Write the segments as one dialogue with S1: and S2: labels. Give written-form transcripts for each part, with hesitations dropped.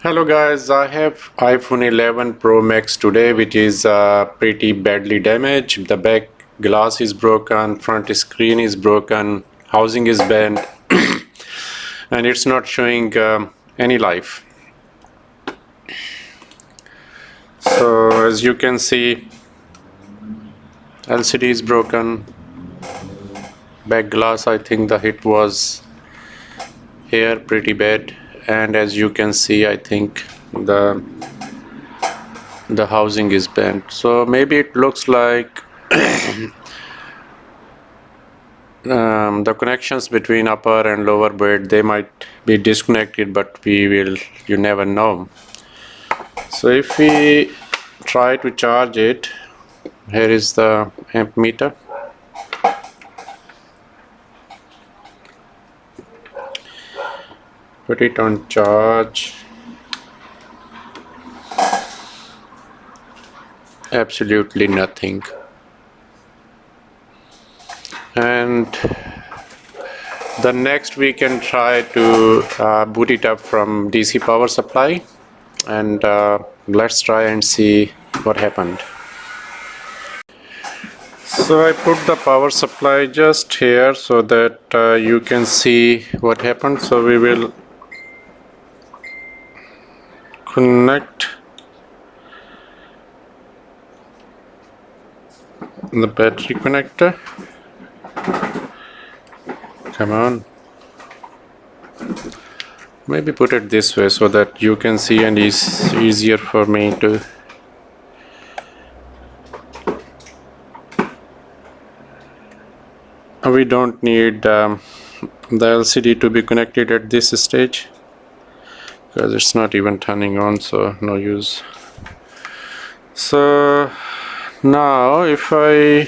S1: Hello guys, I have iPhone 11 Pro Max today, which is pretty badly damaged. The back glass is broken, front screen is broken, housing is bent, and it's not showing any life. So as you can see, LCD is broken, back glass, I think the hit was here pretty bad, and as you can see, I think the housing is bent. So maybe it looks like the connections between upper and lower bed, they might be disconnected, but you never know. So if we try to charge it, here is the amp meter. Put it on charge. Absolutely nothing. And the next we can try to boot it up from DC power supply, and let's try and see what happened. So I put the power supply just here so that you can see what happened. So we will connect the battery connector. Come on. Maybe put it this way so that you can see and it's easier for me to. We don't need the LCD to be connected at this stage because it's not even turning on, so no use. So now if I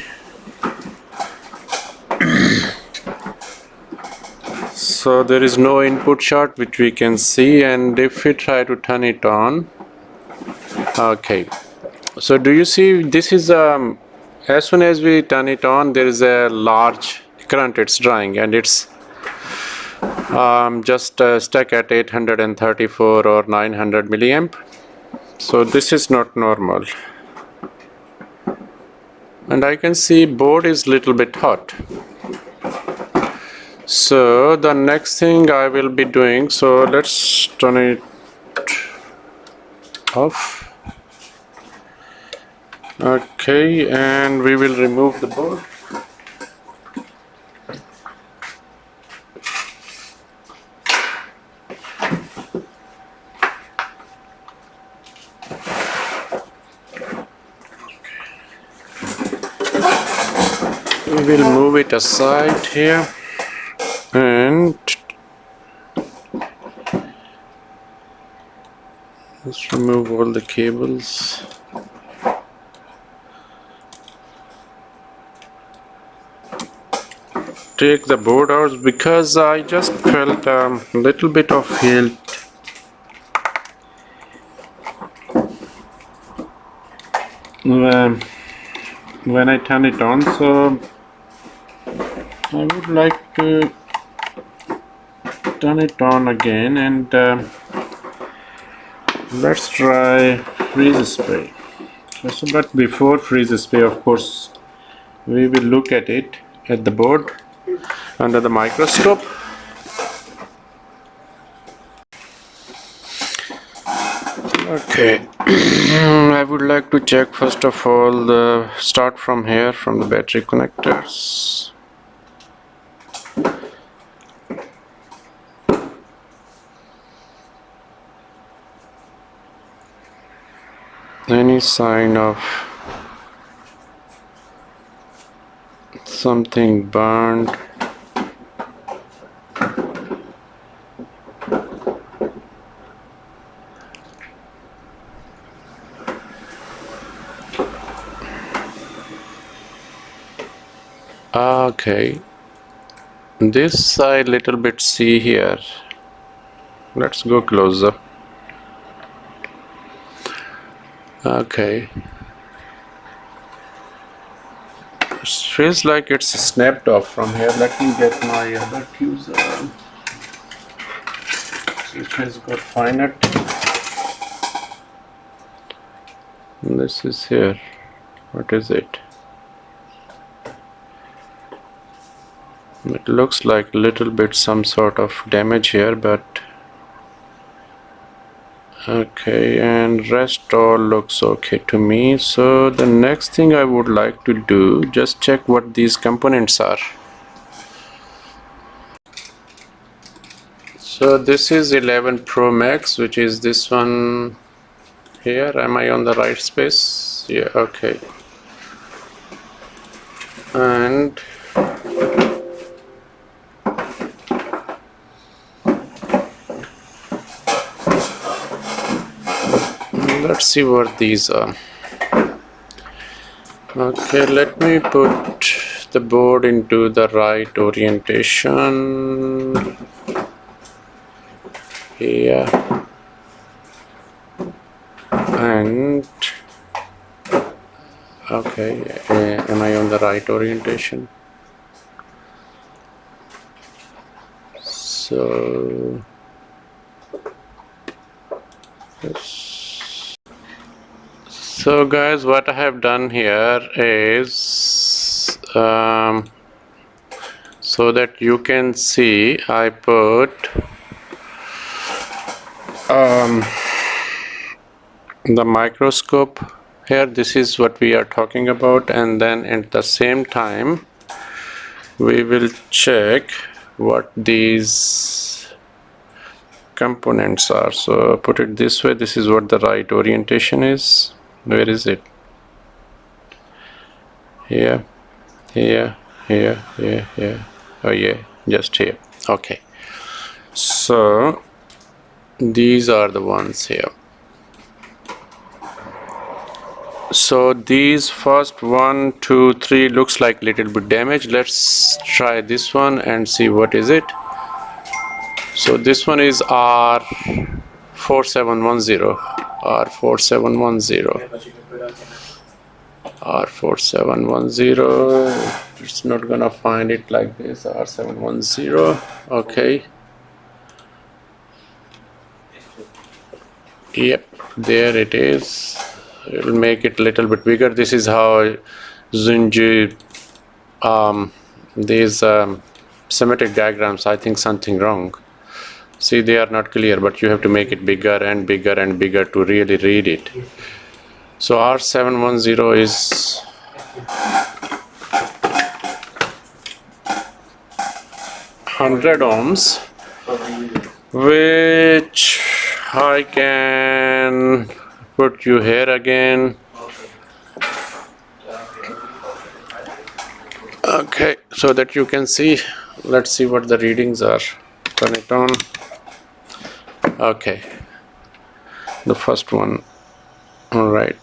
S1: so there is no input short which we can see, and if we try to turn it on, okay, so do you see this is as soon as we turn it on, there is a large current, it's drawing, and it's just stuck at 834 or 900 milliamp. So this is not normal, and I can see board is little bit hot. So the next thing I will be doing, so let's turn it off. Okay, and we will remove the board. We will move it aside here and let's remove all the cables. Take the board out because I just felt a little bit of heat when I turn it on, so I would like to turn it on again, and let's try freeze spray. So, but before freeze spray, of course, we will look at it at the board under the microscope. Okay, I would like to check first of all the start from here, from the battery connectors. Any sign of something burned? Okay, this I little bit see here. Let's go closer. Okay, it feels like it's snapped off from here. Let me get my other fuse. It has got finer tip. this is here. What is it? It looks like a little bit some sort of damage here, but okay, and rest all looks okay to me. So the next thing I would like to do, just check what these components are. So this is 11 Pro Max, which is this one here. Am I on the right space? Yeah, okay. And let's see what these are. Okay, let me put the board into the right orientation. Here. And okay, am I on the right orientation? So yes. So guys, what I have done here is so that you can see, I put the microscope here. This is what we are talking about, and then at the same time we will check what these components are. So put it this way, this is what the right orientation is. Where is it? Here, here, here, here, here. Oh yeah, just here. Okay, so these are the ones here. So these first 1, 2, 3 looks like little bit damaged. Let's try this one and see what is it. So this one is R4710, R4710, R4710. It's not gonna find it like this. R710. Okay. Yep, there it is. It will make it a little bit bigger. This is how Zunji these semantic diagrams, I think something wrong. See, they are not clear, but you have to make it bigger and bigger and bigger to really read it. So R710 is 100 ohms, which I can put you here again. Okay, so that you can see. Let's see what the readings are. Turn it on. Okay, the first one. All right,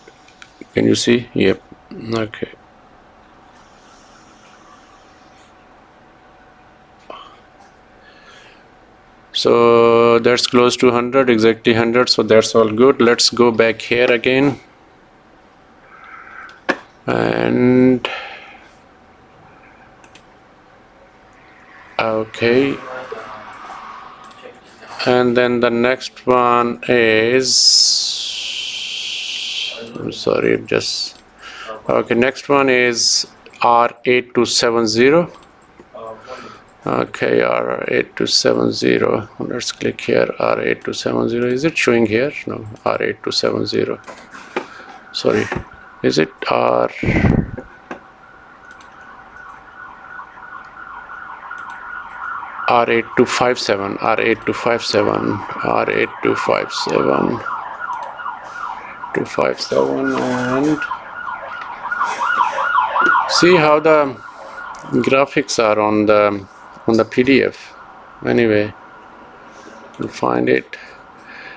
S1: can you see? Yep. Okay. So that's close to 100, exactly 100, so that's all good. Let's go back here again, and okay, and then the next one is, I'm sorry, just okay, next one is R8270. Okay, R8270. Let's click here. R8270. Is it showing here? No, R8270. Sorry, is it R8257? R8257. R8257. 257, and see how the graphics are on the PDF. Anyway, you'll find it.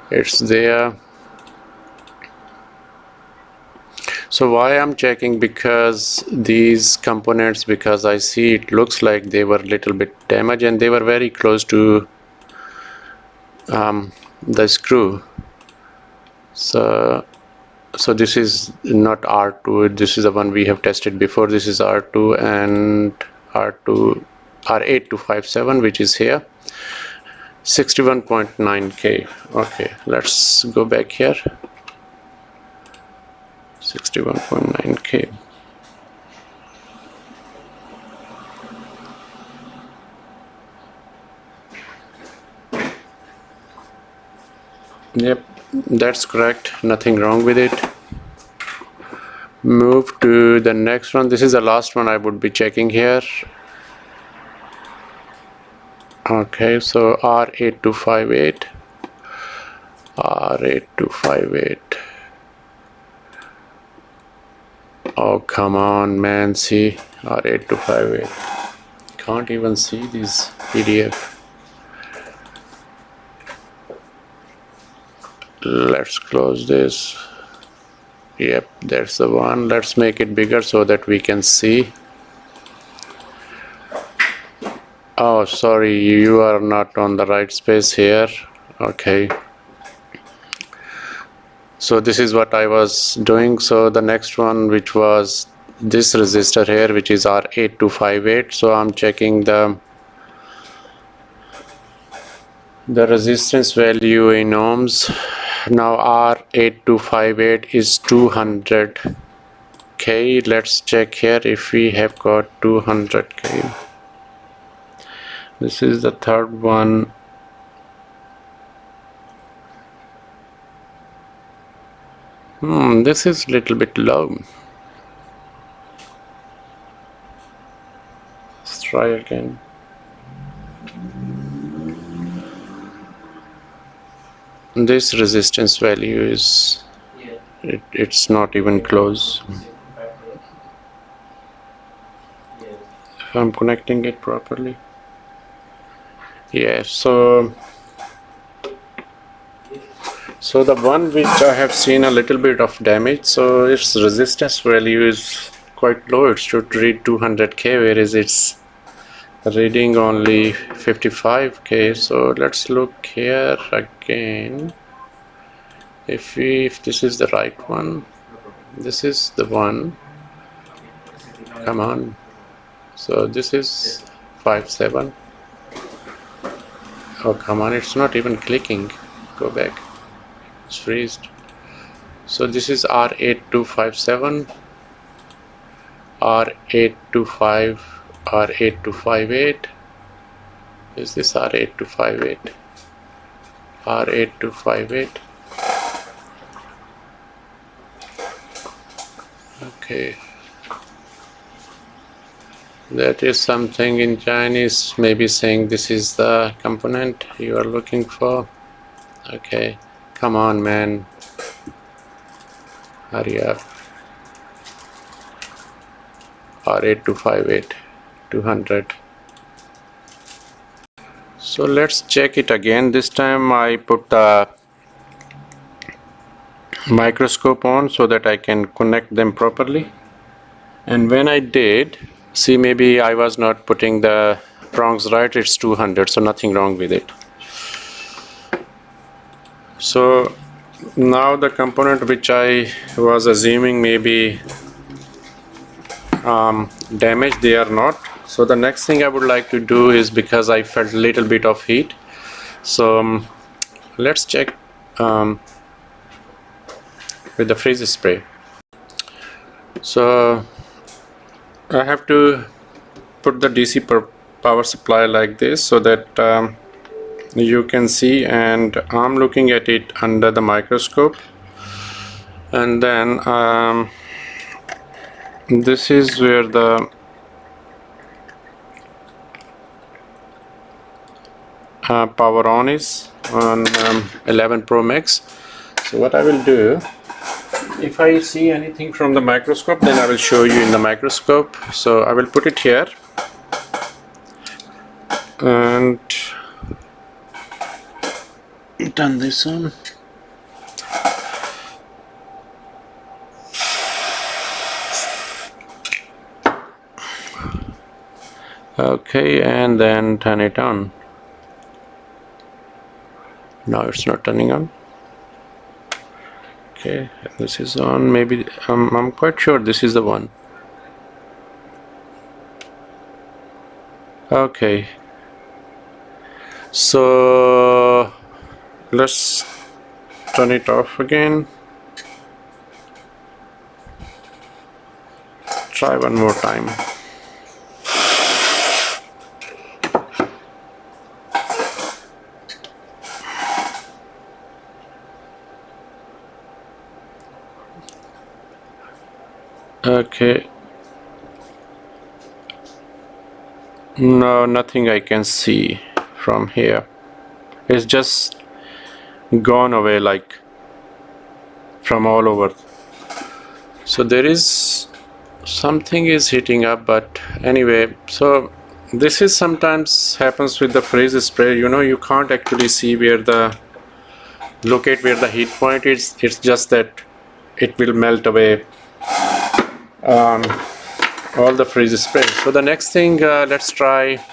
S1: It's there. So why I'm checking, because these components, because I see it looks like they were a little bit damaged and they were very close to the screw. So this is not R2, this is the one we have tested before. This is R2 and R8257, which is here, 61.9K. Okay, let's go back here. 61.9K. Yep, that's correct, nothing wrong with it. Move to the next one. This is the last one I would be checking here. Okay, so R8258. R8258. Oh, come on, man. See, R8258. Can't even see this PDF. Let's close this. Yep, that's the one. Let's make it bigger so that we can see. Oh, sorry, you are not on the right space here. Okay. So this is what I was doing. So the next one, which was this resistor here, which is R8258. So I'm checking the resistance value in ohms. Now R8258 is 200K. Let's check here if we have got 200K. This is the third one. This is a little bit low. Let's try again. This resistance value is, it's not even close. If I'm connecting it properly. Yeah, so the one which I have seen a little bit of damage, so its resistance value is quite low. It should read 200K, whereas it's reading only 55K. So let's look here again. If this is the right one, this is the one. Come on. So this is 57. Oh, come on, it's not even clicking. Go back. It's freezed. So this is R8257, R825, R8258. Is this R8258? R8258. Okay. That is something in Chinese, maybe saying this is the component you are looking for. Okay, come on, man. Hurry up. R8258, 200. So let's check it again. This time I put the microscope on so that I can connect them properly. And when I did, see, maybe I was not putting the prongs right. It's 200, so nothing wrong with it. So now the component which I was assuming may be damaged, they are not. So the next thing I would like to do is, because I felt a little bit of heat, so let's check with the freeze spray. So I have to put the DC power supply like this so that you can see, and I'm looking at it under the microscope. And then this is where the power on is on 11 Pro Max. So what I will do, if I see anything from the microscope, then I will show you in the microscope. So I will put it here and turn this on. Okay, and then turn it on. Now it's not turning on. Okay, this is on. Maybe I'm quite sure this is the one. Okay, so let's turn it off again. try one more time. Okay. No, nothing I can see from here. It's just gone away like from all over. So there is something is heating up, but anyway, so this is sometimes happens with the freeze spray. You know, you can't actually see where the locate where the heat point is. It's just that it will melt away all the freeze spray. So the next thing, let's try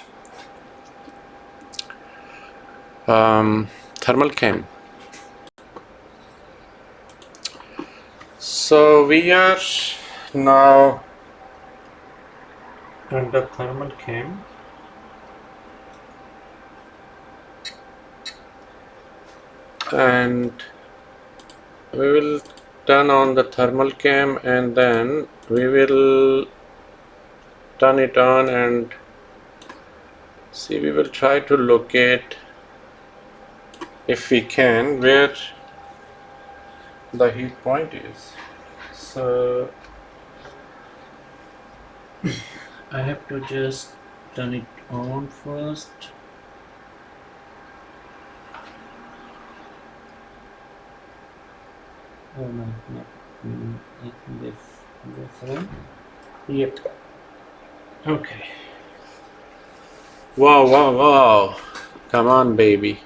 S1: thermal cam. So we are now under thermal cam. And we will turn on the thermal cam, and then we will turn it on and see. We will try to locate, if we can, where the heat point is. So I have to just turn it on first. Oh no, I think this one. Yep. Okay. Wow. Come on, baby.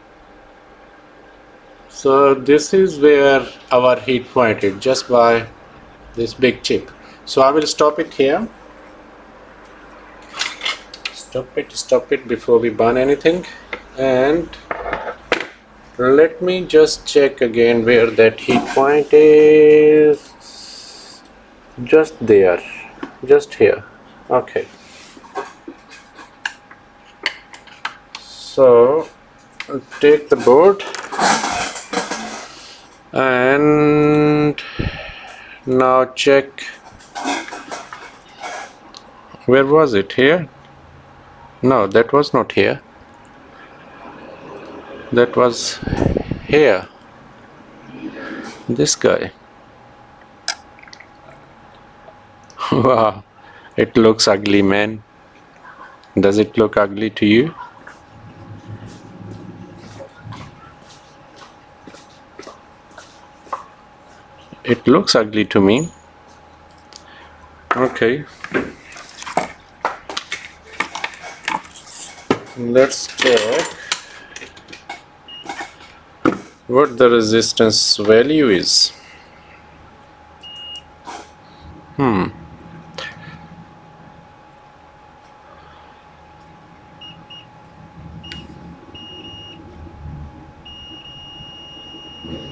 S1: So this is where our heat point is, just by this big chip. So I will stop it here. Stop it before we burn anything. And let me just check again where that heat point is. Just there, just here. Okay. So take the board and now check. Where was it? Here? No, that was not here. That was here. This guy. Wow, it looks ugly, man. Does it look ugly to you? It looks ugly to me. Okay. Let's check what the resistance value is.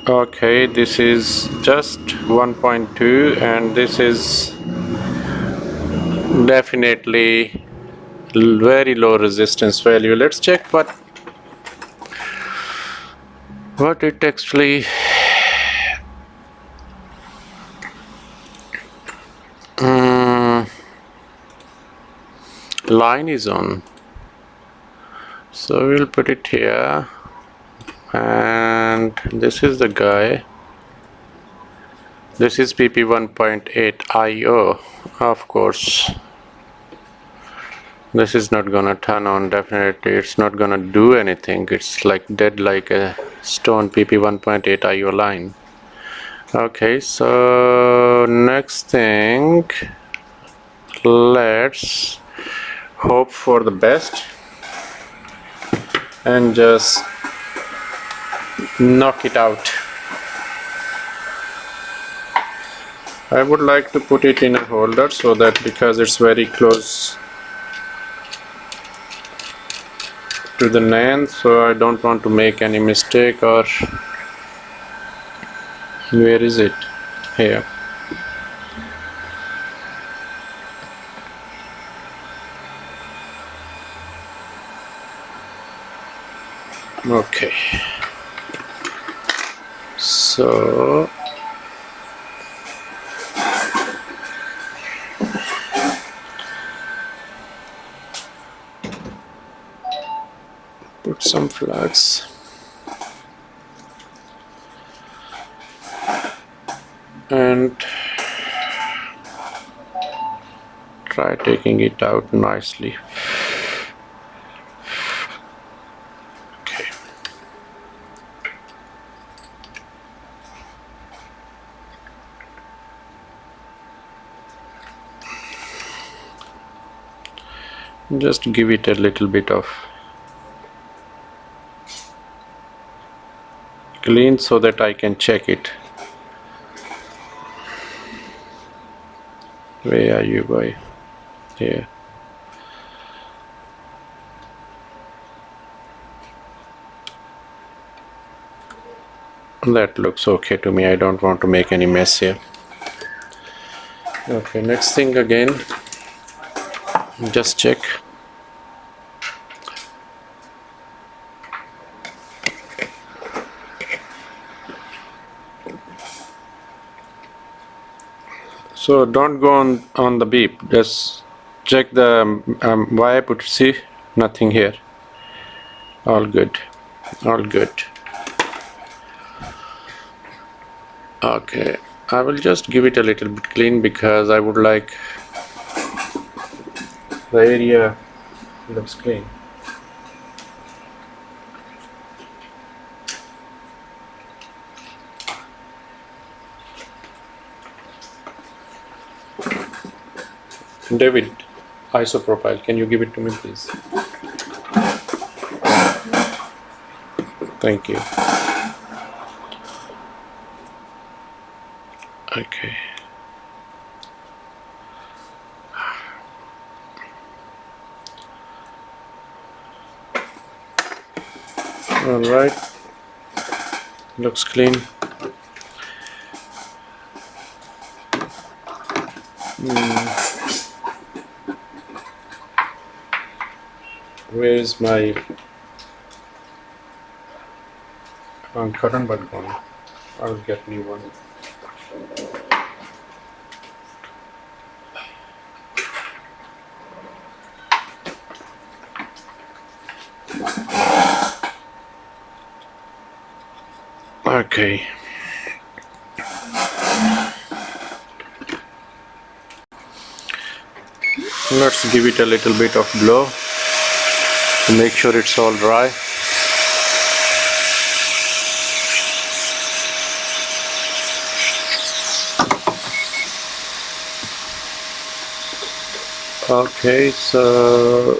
S1: Okay, this is just 1.2, and this is definitely very low resistance value. Let's check what it actually line is on. So we'll put it here, and this is the guy. This is pp1.8 IO. Of course, this is not gonna turn on. Definitely it's not gonna do anything. It's like dead like a stone. pp1.8 IO line. Okay, so next thing, let's hope for the best and just knock it out. I would like to put it in a holder, so that because it's very close to the NAND, so I don't want to make any mistake. Or where is it? Here. Okay, so some flags. And try taking it out nicely. Okay. Just give it a little bit of clean so that I can check it. Where are you, boy? Here. That looks okay to me. I don't want to make any mess here. Okay, next thing again, just check. So don't go on the beep, just check the wire put, see, nothing here. All good, all good. Okay, I will just give it a little bit clean because I would like the area looks clean. David, isopropyl, can you give it to me, please? Thank you. Okay. All right. Looks clean. Where is my cotton bud gone? I will get new one. Okay. Let's give it a little bit of blow to make sure it's all dry. Okay, so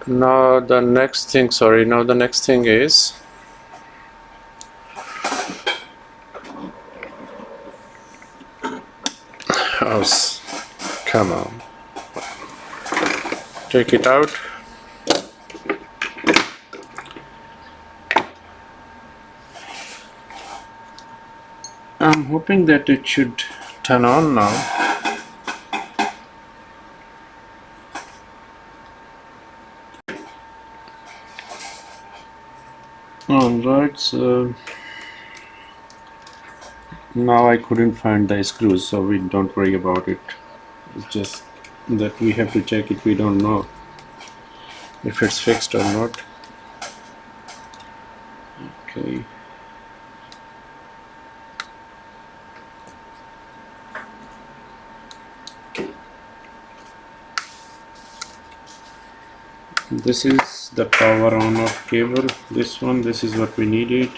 S1: now the next thing, is house. Come on, take it out. I'm hoping that it should turn on now. Alright, so now I couldn't find the screws, so we don't worry about it. It's just that we have to check it. We don't know if it's fixed or not. Okay. This is the power on off cable. This is what we needed.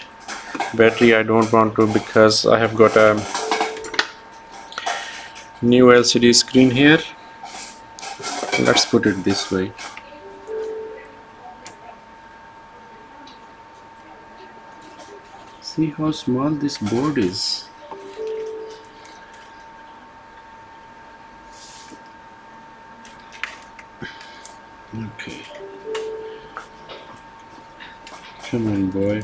S1: Battery I don't want to because I have got a new LCD screen here. Let's put it this way. See how small this board is. Okay. Come on, boy.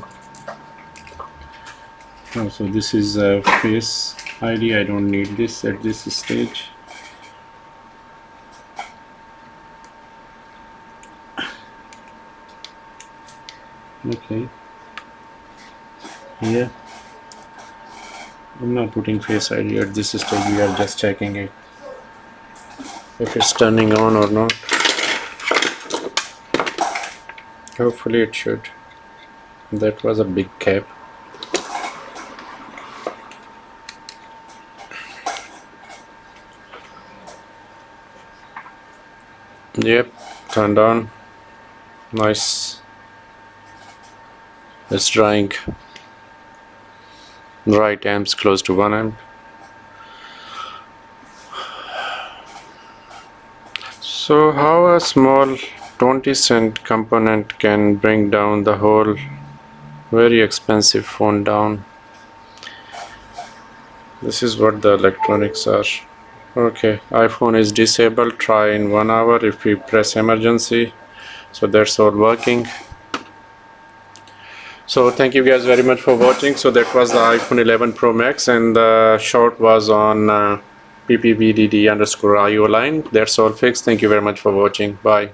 S1: Oh, so this is a face ID. I don't need this at this stage. Okay. Here. I'm not putting face ID at this stage. We are just checking it if it's turning on or not. Hopefully it should. That was a big cap. Yep, turned on. Nice. It's drying. Right amps close to 1 amp. So how a small 20-cent component can bring down the whole very expensive phone down. This is what the electronics are. Okay, iPhone is disabled. Try in 1 hour if we press emergency. So that's all working. So thank you guys very much for watching. So that was the iPhone 11 Pro Max, and the short was on ppvdd_io line. That's all fixed. Thank you very much for watching. Bye.